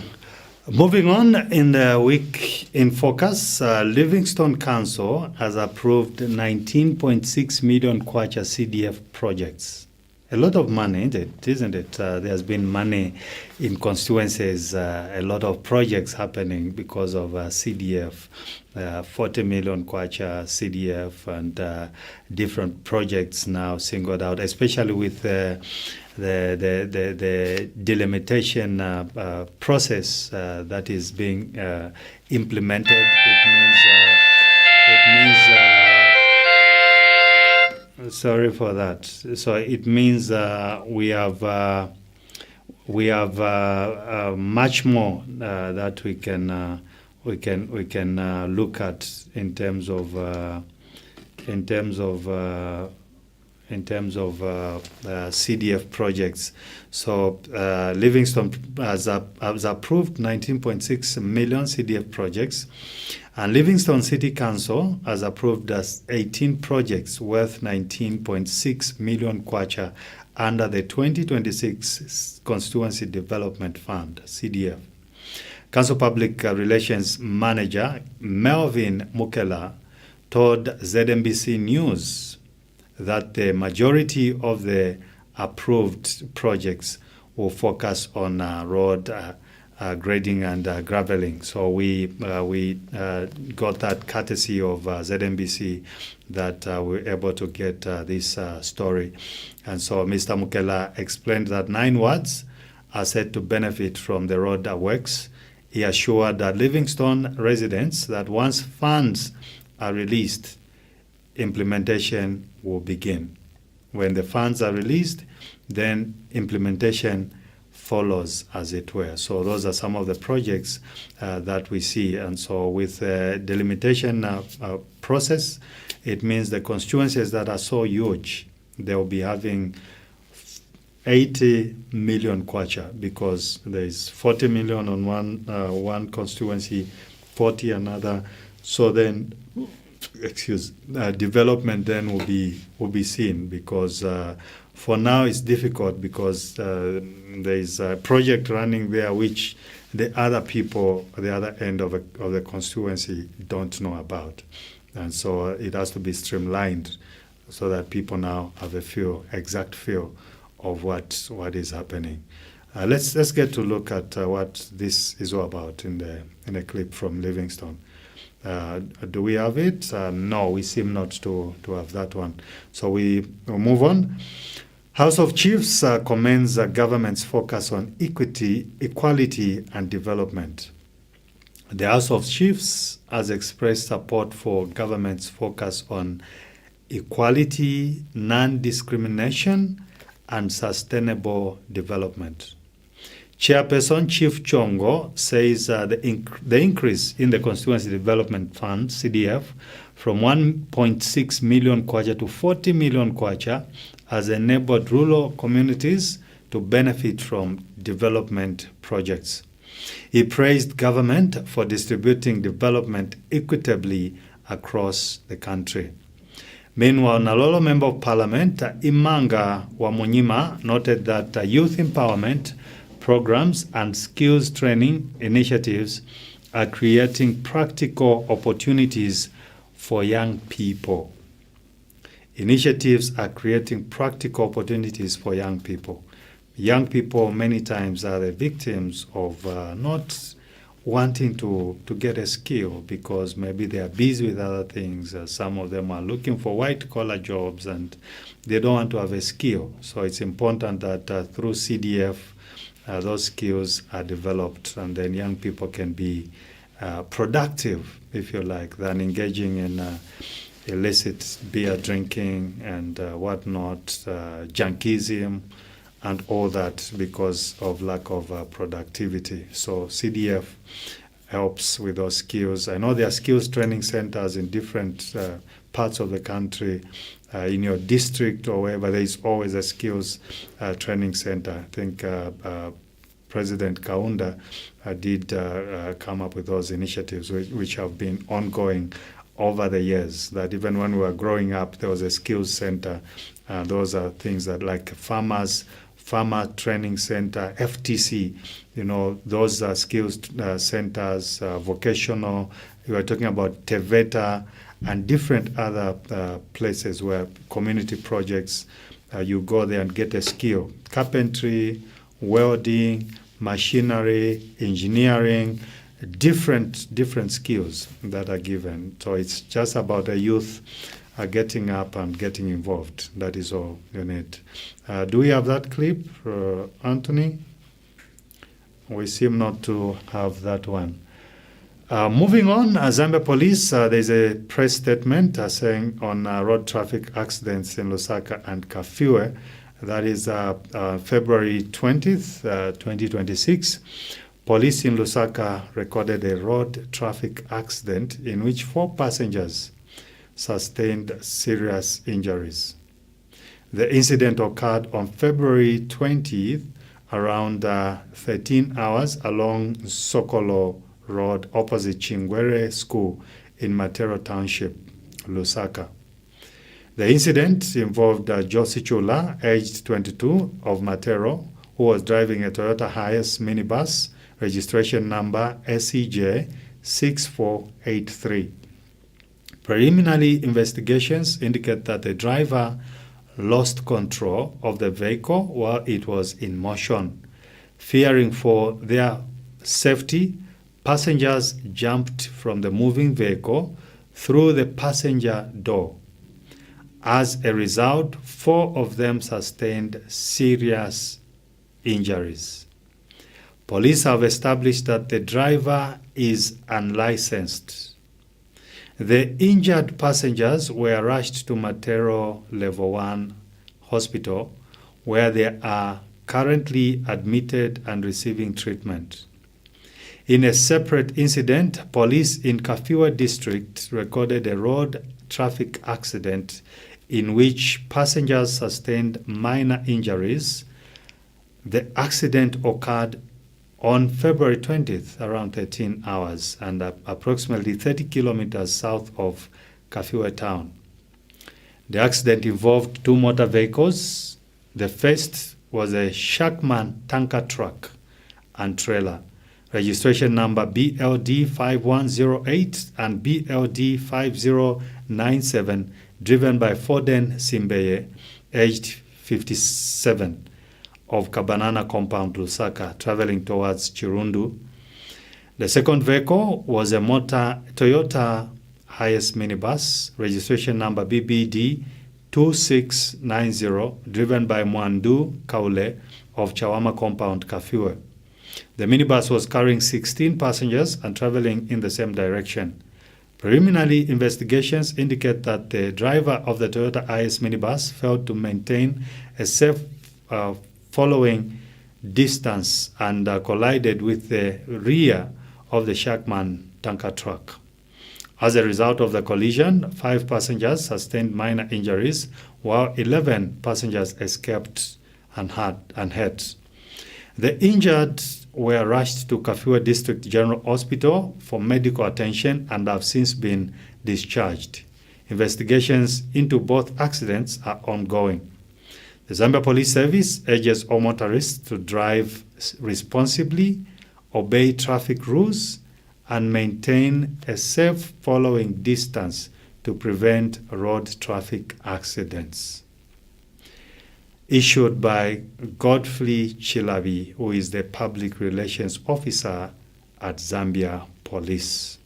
Moving on, in the week in focus, Livingstone Council has approved 19.6 million kwacha CDF projects. A lot of money, isn't it? There's been money in constituencies, a lot of projects happening because of CDF, 40 million kwacha CDF, and different projects now singled out, especially with the delimitation process that is being implemented. It means sorry for that. So it means we have much more that we can look at in terms of CDF projects. So Livingstone has approved 19.6 million CDF projects, and Livingstone City Council has approved 18 projects worth 19.6 million kwacha under the 2026 Constituency Development Fund, CDF. Council Public Relations Manager Melvin Mukela told ZNBC News that the majority of the approved projects will focus on road grading and graveling. So we got that courtesy of ZNBC that we're able to get this story. And so Mr. Mukela explained that 9 wards are set to benefit from the road works. He assured that Livingstone residents that once funds are released, implementation will begin. When the funds are released, then implementation follows, as it were. So those are some of the projects that we see. And so with the delimitation process, it means the constituencies that are so huge, they will be having 80 million kwacha, because there is 40 million on one constituency, 40 another. So then development then will be seen, because for now it's difficult, because there is a project running there which the other people at the other end of the constituency don't know about, and so it has to be streamlined so that people now have a exact feel of what is happening. Let's get to look at what this is all about in a clip from Livingstone. Do we have it? No, we seem not to have that one. So we'll move on. House of Chiefs commends the government's focus on equality and development. The House of Chiefs has expressed support for government's focus on equality, non-discrimination, and sustainable development. Chairperson Chief Chongo says the increase in the Constituency Development Fund, CDF, from 1.6 million kwacha to 40 million kwacha has enabled rural communities to benefit from development projects. He praised government for distributing development equitably across the country. Meanwhile, Nalolo Member of Parliament Imanga Wamunyima noted that youth empowerment programs and skills training initiatives are creating practical opportunities for young people. Initiatives are creating practical opportunities for young people. Young people many times are the victims of not wanting to get a skill because maybe they are busy with other things. Some of them are looking for white-collar jobs and they don't want to have a skill. So it's important that through CDF, those skills are developed and then young people can be productive, if you like, than engaging in illicit beer drinking and whatnot, junkism, and all that because of lack of productivity. So CDF helps with those skills. I know there are skills training centers in different parts of the country. In your district or wherever, there is always a skills training center. I think President Kaunda did come up with those initiatives which have been ongoing over the years, that even when we were growing up, there was a skills center. Those are things that like Farmer Training Center, FTC, those are skills centers, vocational. We were talking about TEVETA and different other places where community projects, you go there and get a skill. Carpentry, welding, machinery, engineering, different skills that are given. So it's just about the youth getting up and getting involved. That is all you need. Do we have that clip, Anthony? We seem not to have that one. Moving on, Zambia Police, there's a press statement saying on road traffic accidents in Lusaka and Kafue, that is February 20th, 2026. Police in Lusaka recorded a road traffic accident in which 4 passengers sustained serious injuries. The incident occurred on February 20th around 13 hours along Sokolo Road opposite Chingwere School in Matero Township, Lusaka. The incident involved Josie Chula, aged 22, of Matero, who was driving a Toyota Hiace minibus, registration number SEJ 6483. Preliminary investigations indicate that the driver lost control of the vehicle while it was in motion. Fearing for their safety, passengers jumped from the moving vehicle through the passenger door. As a result, 4 of them sustained serious injuries. Police have established that the driver is unlicensed. The injured passengers were rushed to Matero Level 1 Hospital, where they are currently admitted and receiving treatment. In a separate incident, police in Kafue district recorded a road traffic accident in which passengers sustained minor injuries. The accident occurred on February 20th, around 13 hours, and approximately 30 kilometers south of Kafue town. The accident involved 2 motor vehicles. The first was a Shackman tanker truck and trailer, registration number BLD 5108 and BLD 5097, driven by Foden Simbeye, aged 57, of Kabanana Compound, Lusaka, traveling towards Chirundu. The second vehicle was a Toyota Hiace minibus, registration number BBD 2690, driven by Mwandu Kaule of Chawama Compound, Kafue. The minibus was carrying 16 passengers and traveling in the same direction. Preliminary investigations indicate that the driver of the Toyota Hiace minibus failed to maintain a safe following distance and collided with the rear of the Shackman tanker truck. As a result of the collision, 5 passengers sustained minor injuries, while 11 passengers escaped unhurt. The injured were rushed to Kafue District General Hospital for medical attention and have since been discharged. Investigations into both accidents are ongoing. The Zambia Police Service urges all motorists to drive responsibly, obey traffic rules, and maintain a safe following distance to prevent road traffic accidents. Issued by Godfrey Chilabi, who is the Public Relations Officer at Zambia Police.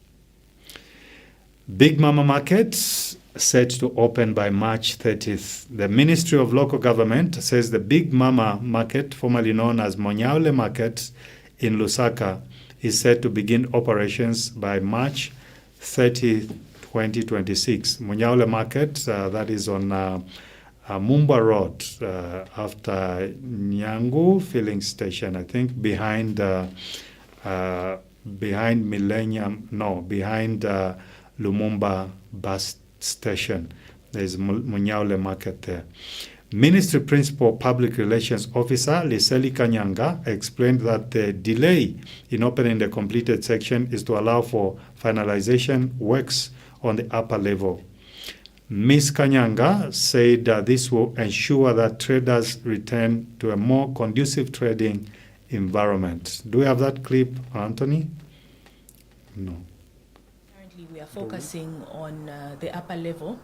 Big Mama Market set to open by March 30th. The Ministry of Local Government says the Big Mama Market, formerly known as Monyaule Market in Lusaka, is set to begin operations by March 30, 2026. Monyaule Market, that is on Mumba Road, after Nyangu filling station, I think, behind Lumumba bus station. There is Monyaule Market there. Ministry Principal Public Relations Officer Liseli Kanyanga explained that the delay in opening the completed section is to allow for finalization works on the upper level. Ms. Kanyanga said this will ensure that traders return to a more conducive trading environment. Do we have that clip, Anthony? No. Currently, we are focusing on the upper level.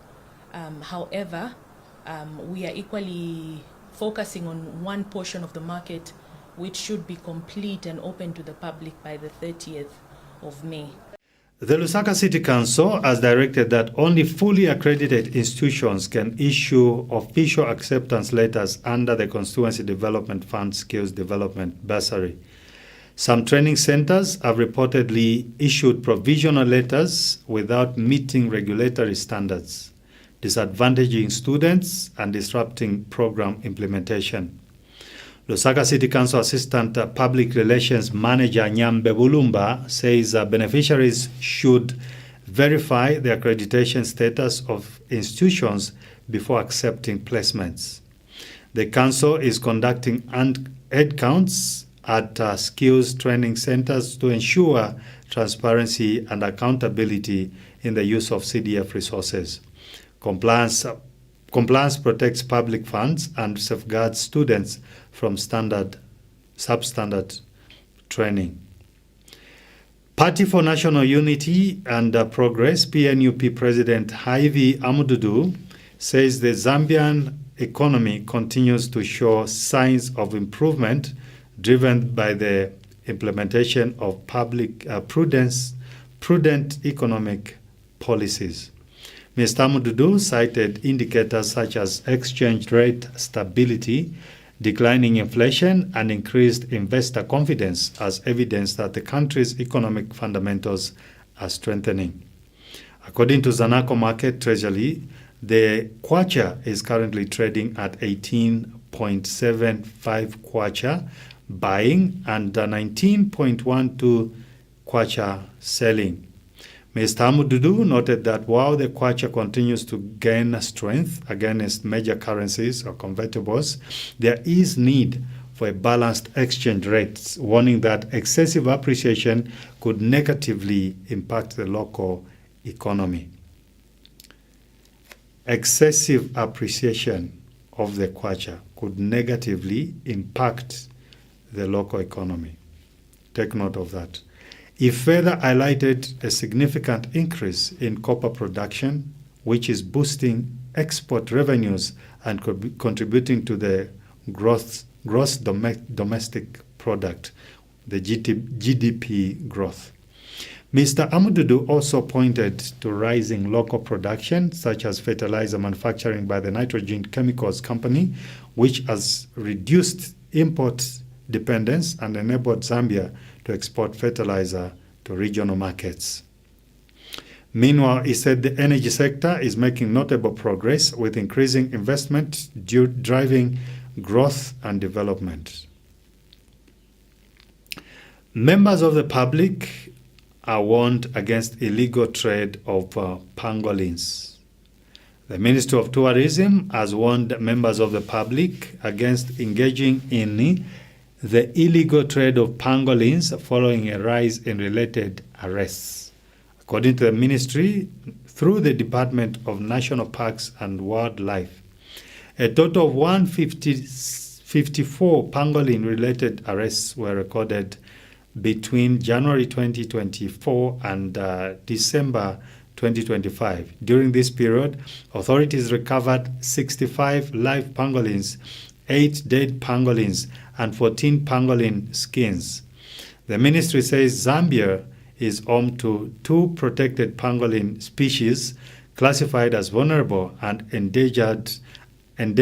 However, we are equally focusing on one portion of the market which should be complete and open to the public by the 30th of May. The Lusaka City Council has directed that only fully accredited institutions can issue official acceptance letters under the Constituency Development Fund Skills Development Bursary. Some training centers have reportedly issued provisional letters without meeting regulatory standards, disadvantaging students and disrupting program implementation. Lusaka City Council Assistant Public Relations Manager Nyambe Bulumba says beneficiaries should verify the accreditation status of institutions before accepting placements. The council is conducting head counts at skills training centers to ensure transparency and accountability in the use of CDF resources. Compliance protects public funds and safeguards students from substandard training. Party for National Unity and Progress, PNUP President Haivi Amududu, says the Zambian economy continues to show signs of improvement driven by the implementation of prudent economic policies. Mr. Amududu cited indicators such as exchange rate stability, declining inflation, and increased investor confidence as evidence that the country's economic fundamentals are strengthening. According to Zanaco Market Treasury, the kwacha is currently trading at 18.75 kwacha buying and 19.12 kwacha selling. Mr. Amududu noted that while the kwacha continues to gain strength against major currencies or convertibles, there is need for a balanced exchange rate, warning that excessive appreciation could negatively impact the local economy. Excessive appreciation of the kwacha could negatively impact the local economy. Take note of that. He further highlighted a significant increase in copper production, which is boosting export revenues and contributing to the gross domestic product, the GDP growth. Mr. Amududu also pointed to rising local production, such as fertilizer manufacturing by the Nitrogen Chemicals Company, which has reduced import dependence and enabled Zambia to export fertilizer to regional markets. Meanwhile, he said the energy sector is making notable progress with increasing investment driving growth and development. Members of the public are warned against illegal trade of pangolins. The Ministry of Tourism has warned members of the public against engaging in the illegal trade of pangolins following a rise in related arrests. According to the ministry, through the Department of National Parks and Wildlife, a total of 154 pangolin-related arrests were recorded between January 2024 and December 2025. During this period, authorities recovered 65 live pangolins, 8 dead pangolins, and 14 pangolin skins. The ministry says Zambia is home to 2 protected pangolin species classified as vulnerable and endangered, and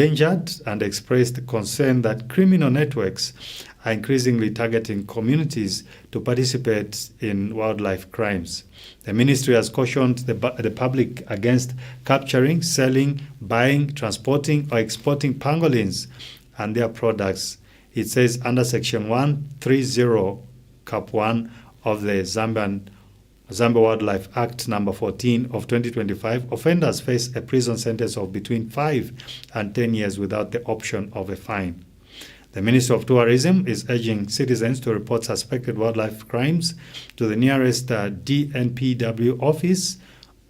expressed concern that criminal networks are increasingly targeting communities to participate in wildlife crimes. The ministry has cautioned the public against capturing, selling, buying, transporting, or exporting pangolins and their products. It says under Section 130 Cap 1 of the Zambia Wildlife Act number 14 of 2025, offenders face a prison sentence of between 5 and 10 years without the option of a fine. The Ministry of Tourism is urging citizens to report suspected wildlife crimes to the nearest DNPW office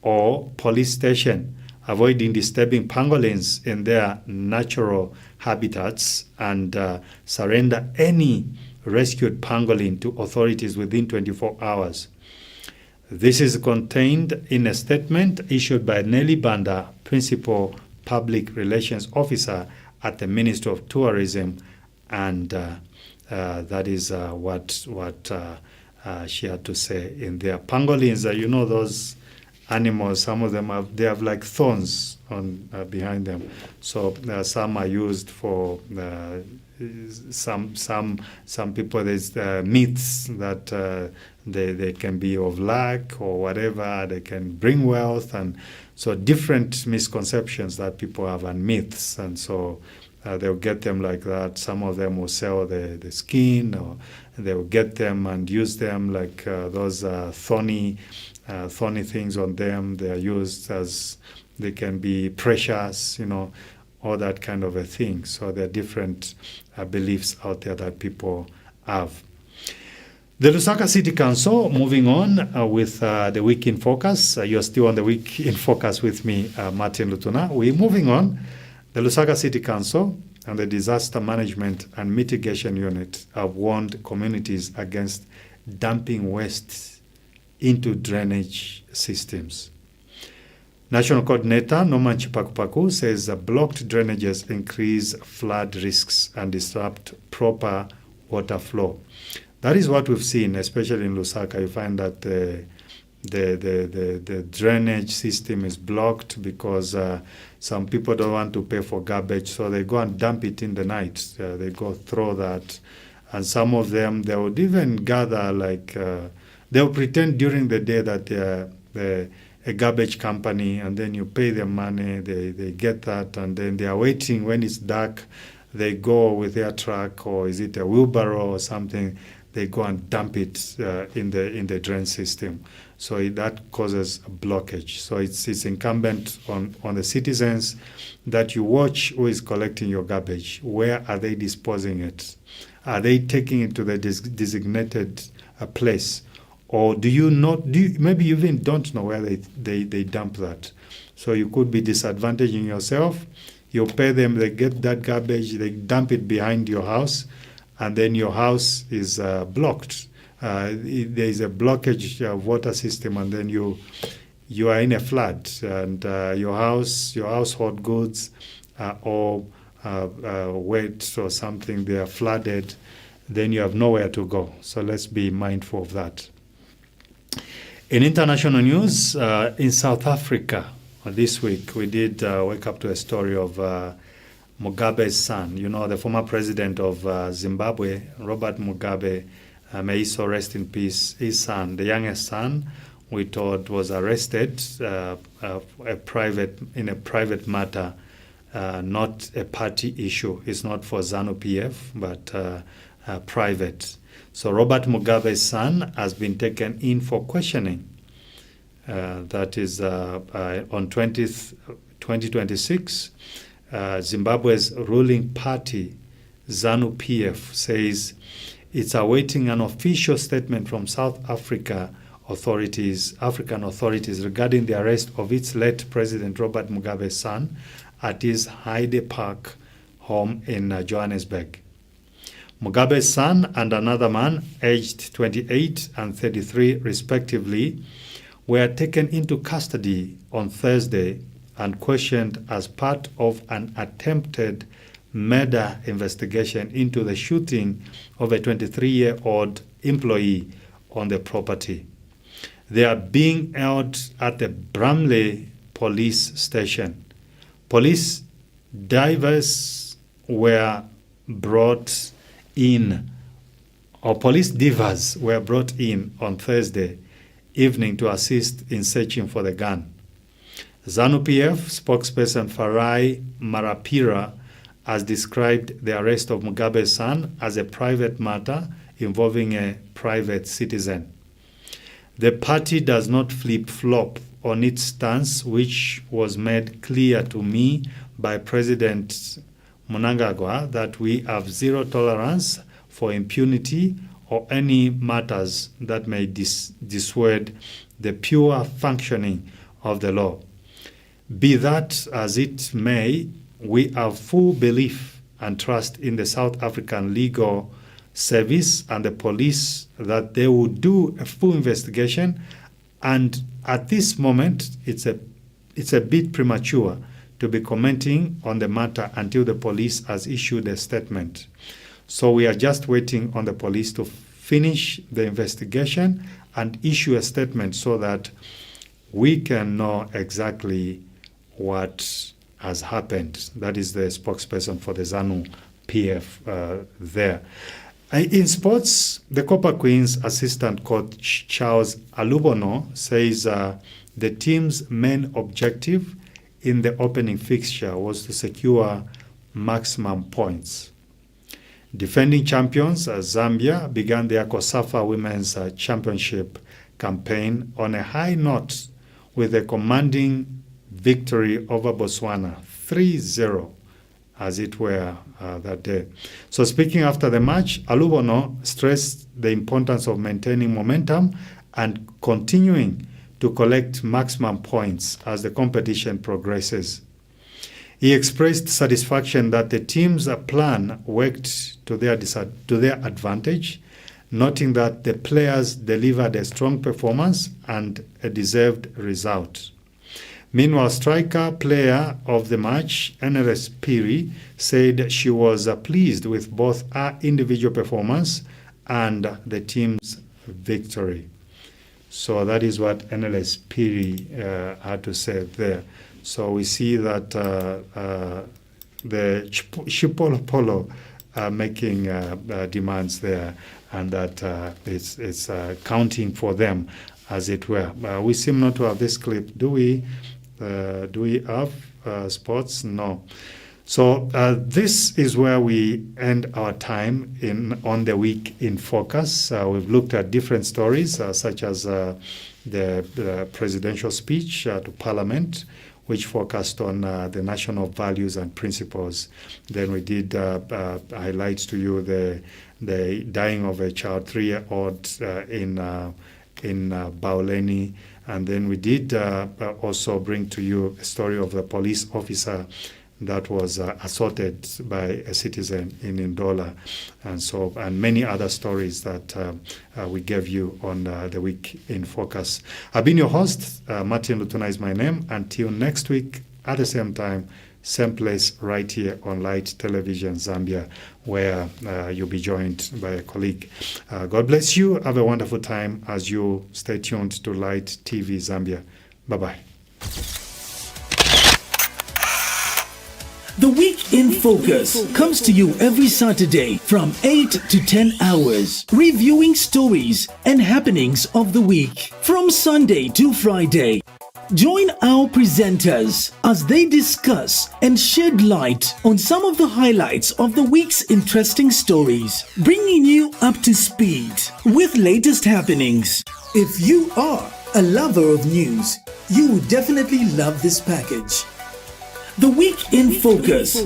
or police station, avoiding disturbing pangolins in their natural habitats, and surrender any rescued pangolin to authorities within 24 hours. This is contained in a statement issued by Nelly Banda, Principal Public Relations Officer at the Ministry of Tourism, and that is what she had to say in there. Pangolins, you know those animals, some of them have like thorns on behind them. So some are used for some people. There's myths that they can be of luck or whatever. They can bring wealth, and so different misconceptions that people have and myths, and so they'll get them like that. Some of them will sell the skin, or they'll get them and use them like those thorny things on them. They are used as, they can be precious, all that kind of a thing. So there are different beliefs out there that people have. The Lusaka City Council, moving on with the Week in Focus. You're still on the Week in Focus with me, Martin Lutuna. We're moving on. The Lusaka City Council and the Disaster Management and Mitigation Unit have warned communities against dumping waste into drainage systems. National Coordinator Norman Chipakupaku says blocked drainages increase flood risks and disrupt proper water flow. That is what we've seen, especially in Lusaka. You find that the drainage system is blocked because some people don't want to pay for garbage, so they go and dump it in the night. They go throw that, and some of them, they would even gather they'll pretend during the day that they're a garbage company, and then you pay them money, they get that, and then they are waiting when it's dark. They go with their truck, or is it a wheelbarrow or something, they go and dump it in the drain system. So that causes a blockage. So it's incumbent on the citizens that you watch who is collecting your garbage. Where are they disposing it? Are they taking it to the designated place? Or maybe you even don't know where they dump that. So you could be disadvantaging yourself. You pay them, they get that garbage, they dump it behind your house, and then your house is blocked. There is a blockage of water system, and then you are in a flood, and your household goods are all wet or something, they are flooded, then you have nowhere to go. So let's be mindful of that. In international news, in South Africa, this week we did wake up to a story of Mugabe's son. The former president of Zimbabwe, Robert Mugabe, may he so rest in peace. His son, the youngest son, we thought was arrested in a private matter, not a party issue. It's not for ZANU-PF, but private. So Robert Mugabe's son has been taken in for questioning. That is on 2026. Zimbabwe's ruling party, ZANU-PF, says it's awaiting an official statement from South African authorities regarding the arrest of its late President Robert Mugabe's son at his Hyde Park home in Johannesburg. Mugabe's son and another man, aged 28 and 33 respectively, were taken into custody on Thursday and questioned as part of an attempted murder investigation into the shooting of a 23-year-old employee on the property. They are being held at the Bramley police station. Police divers were brought in, or police divers were brought in on Thursday evening to assist in searching for the gun. ZANU-PF spokesperson Farai Marapira has described the arrest of Mugabe's son as a private matter involving a private citizen. The party does not flip-flop on its stance, which was made clear to me by President Mnangagwa that we have zero tolerance for impunity or any matters that may dissuade the pure functioning of the law. Be that as it may, we have full belief and trust in the South African legal service and the police that they will do a full investigation, and at this moment it's a bit premature to be commenting on the matter until the police has issued a statement. So we are just waiting on the police to finish the investigation and issue a statement so that we can know exactly what has happened. That is the spokesperson for the ZANU-PF there. In sports, the Copper Queens assistant coach Charles Alubono says the team's main objective in the opening fixture was to secure maximum points. Defending champions Zambia began their COSAFA Women's Championship campaign on a high note with a commanding victory over Botswana, 3-0, as it were, that day. So speaking after the match, Alubono stressed the importance of maintaining momentum and continuing to collect maximum points as the competition progresses. He expressed satisfaction that the team's plan worked to their advantage, noting that the players delivered a strong performance and a deserved result. Meanwhile, striker player of the match, Neles Piri, said she was pleased with both her individual performance and the team's victory. So that is what Neles Piri had to say there. So we see that the Chipolo Polo are making demands there, and that it's counting for them, as it were. We seem not to have this clip. Do we have sports? No. So this is where we end our time on the Week in Focus. We've looked at different stories, such as the presidential speech to Parliament, which focused on the national values and principles. Then we did highlight to you the dying of a child, 3-year-old in Bauleni. And then we did also bring to you a story of a police officer that was assaulted by a citizen in Ndola, and many other stories that we gave you on the Week in Focus. I've been your host, Martin Lutuna is my name. Until next week at the same time, same place, right here on Light Television Zambia, where you'll be joined by a colleague. God bless you. Have a wonderful time as you stay tuned to Light TV Zambia. Bye-bye. The Week in Focus comes to you every Saturday from 8 to 10 hours, reviewing stories and happenings of the week from Sunday to Friday. Join our presenters as they discuss and shed light on some of the highlights of the week's interesting stories, bringing you up to speed with latest happenings. If you are a lover of news, you would definitely love this package. The Week in Focus.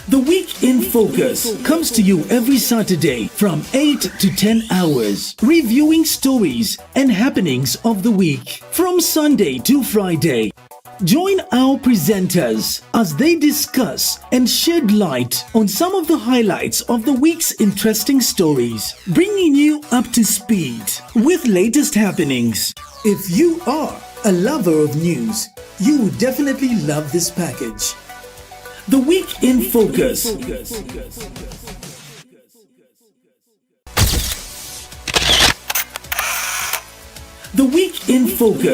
The Week in Focus comes to you every Saturday from 8 to 10 hours, reviewing stories and happenings of the week from Sunday to Friday. Join our presenters as they discuss and shed light on some of the highlights of the week's interesting stories, bringing you up to speed with latest happenings. If you are a lover of news, you would definitely love this package. The Week in Focus. The Week in Focus.